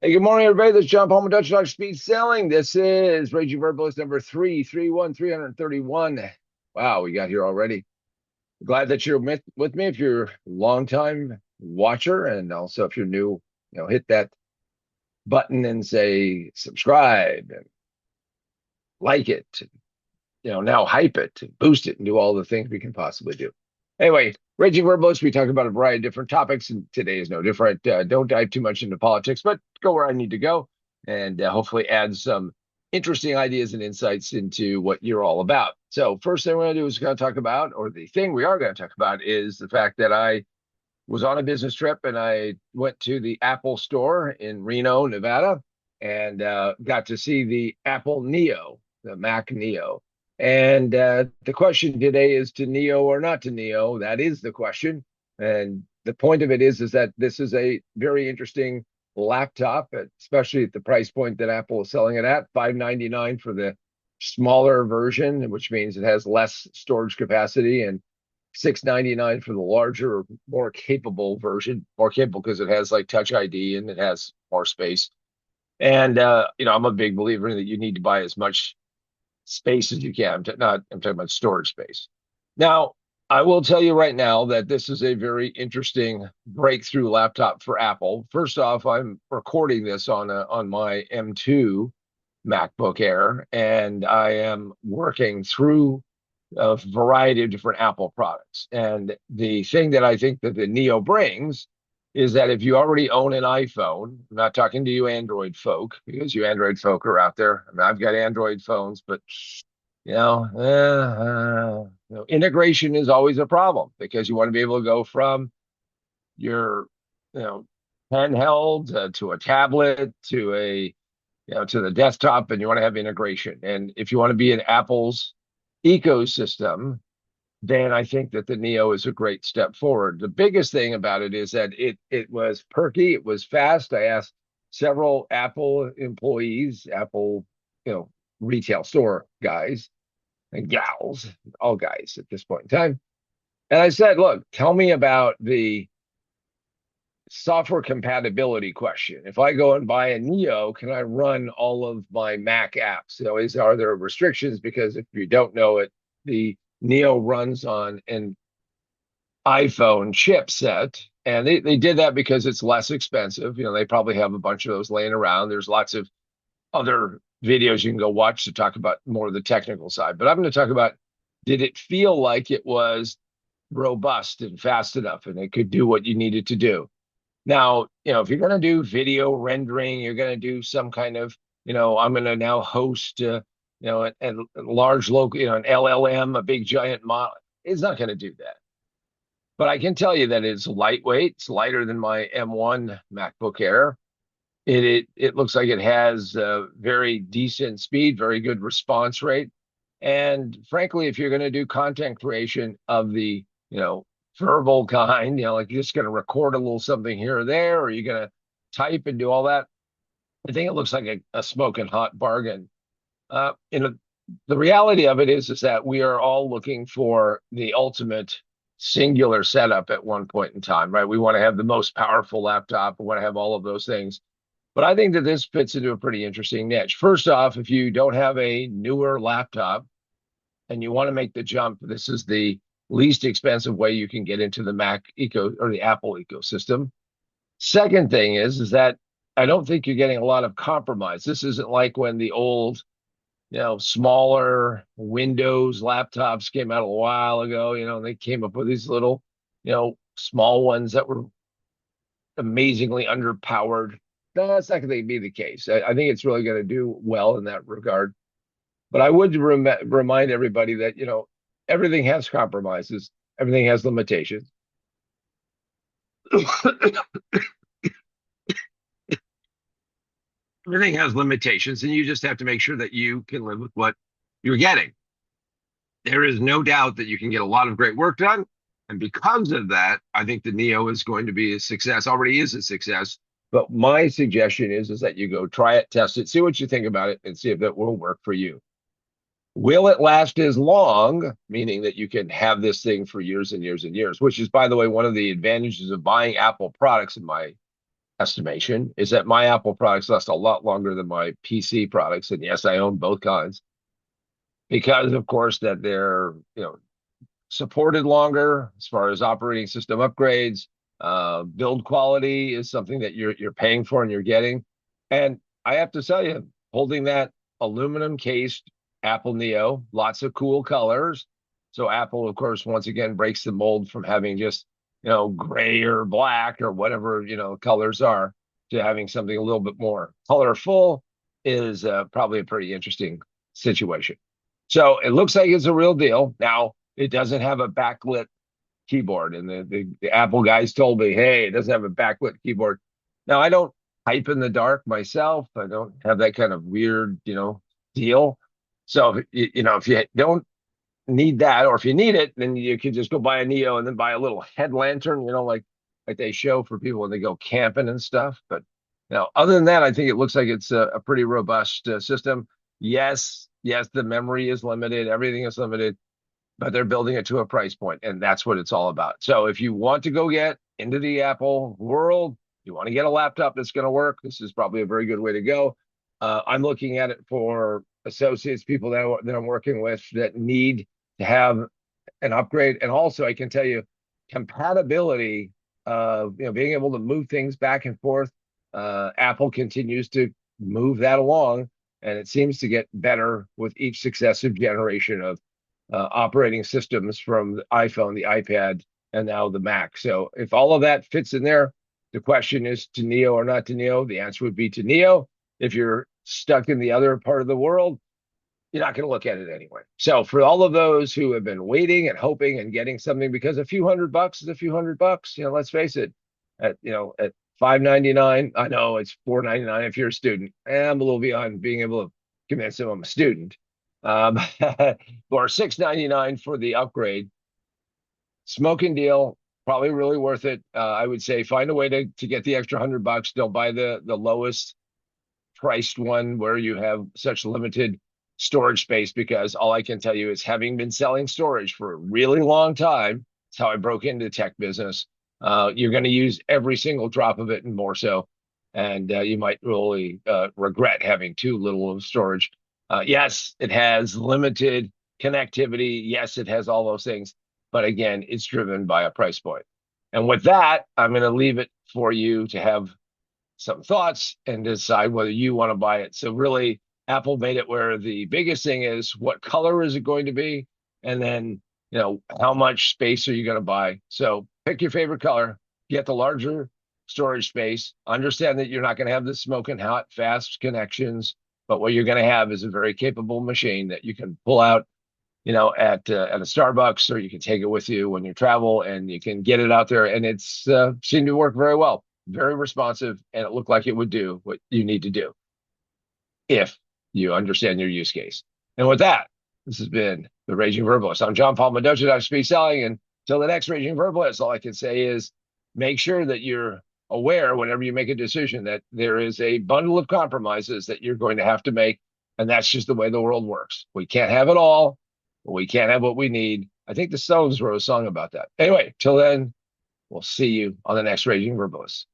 Hey, good morning, everybody. This is John Palmer, Dutch Dog Speed Selling. This is Raging Verbalist number 331. Wow, we got here already. Glad that you're with me. If you're a longtime watcher, and also if you're new, hit that button and say subscribe and like it. Now hype it, and boost it, and do all the things we can possibly do. Anyway, Raging Verbalist, we talk about a variety of different topics, and today is no different. Don't dive too much into politics, but go where I need to go and hopefully add some interesting ideas and insights into what you're all about. So, first thing we're going to do is going to talk about, or the thing we are going to talk about, is the fact that I was on a business trip and I went to the Apple store in Reno, Nevada, and got to see the Apple Neo, the Mac Neo. And the question today is to Neo or not to Neo. That is the question. And the point of it is that this is a very interesting laptop, especially at the price point that Apple is selling it at, $599 for the smaller version, which means it has less storage capacity, and $699 for the larger, more capable version. More capable because it has like Touch ID and it has more space. And I'm a big believer that you need to buy as much space as you can. I'm talking about storage space. Now, I will tell you right now that this is a very interesting breakthrough laptop for Apple. First off, I'm recording this on my M2 MacBook Air, and I am working through a variety of different Apple products. And the thing that I think that the Neo brings is that if you already own an iPhone, I'm not talking to you Android folk, because you Android folk are out there. I mean, I've got Android phones, but integration is always a problem because you want to be able to go from your, you know, handheld to a tablet to the desktop, and you want to have integration. And if you want to be in Apple's ecosystem, then I think that the Neo is a great step forward. The biggest thing about it is that it was perky, it was fast. I asked several Apple employees, Apple, you know, retail store guys and gals, all guys at this point in time. And I said, look, tell me about the software compatibility question. If I go and buy a Neo, can I run all of my Mac apps? Are there restrictions? Because if you don't know it, the Neo runs on an iPhone chipset, and they did that because it's less expensive. They probably have a bunch of those laying around. There's lots of other videos you can go watch to talk about more of the technical side. But I'm going to talk about, did it feel like it was robust and fast enough and it could do what you needed to do? Now, if you're going to do video rendering, you're going to do some kind of, I'm going to now host, a large local, an LLM, a big giant model. It's not going to do that. But I can tell you that it's lightweight. It's lighter than my M1 MacBook Air. It looks like it has very decent speed, very good response rate. And frankly, if you're going to do content creation of the, verbal kind, like you're just going to record a little something here or there, or you're going to type and do all that, I think it looks like a smoking hot bargain. Uh, you know, the reality of it is that we are all looking for the ultimate singular setup at one point in time, right? We want to have the most powerful laptop. We want to have all of those things. But I think that this fits into a pretty interesting niche. First off, if you don't have a newer laptop and you want to make the jump, this is the least expensive way you can get into the Mac eco or the Apple ecosystem. Second thing is that I don't think you're getting a lot of compromise. This isn't like when the old, smaller Windows laptops came out a while ago, and they came up with these little, small ones that were amazingly underpowered. No, that's not going to be the case. I think it's really going to do well in that regard. But I would remind everybody that, everything has compromises, everything has limitations. Everything has limitations, and you just have to make sure that you can live with what you're getting. There is no doubt that you can get a lot of great work done. And because of that, I think the Neo is going to be a success, already is a success. But my suggestion is that you go try it, test it, see what you think about it, and see if it will work for you. Will it last as long? Meaning that you can have this thing for years and years and years, which is, by the way, one of the advantages of buying Apple products, in my estimation is that my Apple products last a lot longer than my PC products. And yes, I own both kinds because, of course, that they're, supported longer as far as operating system upgrades. Build quality is something that you're paying for and you're getting. And I have to tell you, holding that aluminum cased Apple Neo, lots of cool colors. So Apple, of course, once again breaks the mold from having just gray or black or whatever colors are to having something a little bit more colorful is probably a pretty interesting situation. So it looks like it's a real deal. Now, it doesn't have a backlit keyboard. And the Apple guys told me, hey, it doesn't have a backlit keyboard. Now, I don't type in the dark myself. I don't have that kind of weird, deal. So, if you don't need that, or if you need it, then you can just go buy a Neo and then buy a little head lantern, like they show for people when they go camping and stuff. But other than that, I think it looks like it's a pretty robust system. Yes, the memory is limited, everything is limited, but they're building it to a price point, and that's what it's all about. So if you want to go get into the Apple world, you want to get a laptop that's going to work, this is probably a very good way to go. I'm looking at it for associates, people that I'm working with that need to have an upgrade. And also, I can tell you, compatibility of being able to move things back and forth. Apple continues to move that along, and it seems to get better with each successive generation of operating systems, from the iPhone, the iPad, and now the Mac. So if all of that fits in there, the question is to Neo or not to Neo. The answer would be to Neo. If you're stuck in the other part of the world, you're not going to look at it anyway. So for all of those who have been waiting and hoping and getting something, because a few $100 is a few $100, let's face it, at $5.99, I know it's $4.99 if you're a student. And I'm a little beyond being able to convince them I'm a student. Um, or $6.99 for the upgrade. Smoking deal, probably really worth it. I would say find a way to get the extra $100. Don't buy the lowest priced one where you have such limited storage space, because all I can tell you is, having been selling storage for a really long time, it's how I broke into the tech business. You're going to use every single drop of it and more so. And you might really regret having too little of storage. Yes, it has limited connectivity. Yes, it has all those things. But again, it's driven by a price point. And with that, I'm going to leave it for you to have some thoughts and decide whether you want to buy it. So really, Apple made it where the biggest thing is, what color is it going to be? And then, how much space are you going to buy? So pick your favorite color, get the larger storage space, understand that you're not going to have the smoking hot, fast connections, but what you're going to have is a very capable machine that you can pull out, at a Starbucks, or you can take it with you when you travel, and you can get it out there. And it's seemed to work very well, very responsive, and it looked like it would do what you need to do if you understand your use case. And with that, this has been the Raging Verbalist. I'm John Paul Mendoza, Dr. Speed Selling. And until the next Raging Verbalist, all I can say is make sure that you're aware whenever you make a decision that there is a bundle of compromises that you're going to have to make. And that's just the way the world works. We can't have it all, but we can't have what we need. I think the Stones wrote a song about that. Anyway, till then, we'll see you on the next Raging Verbalist.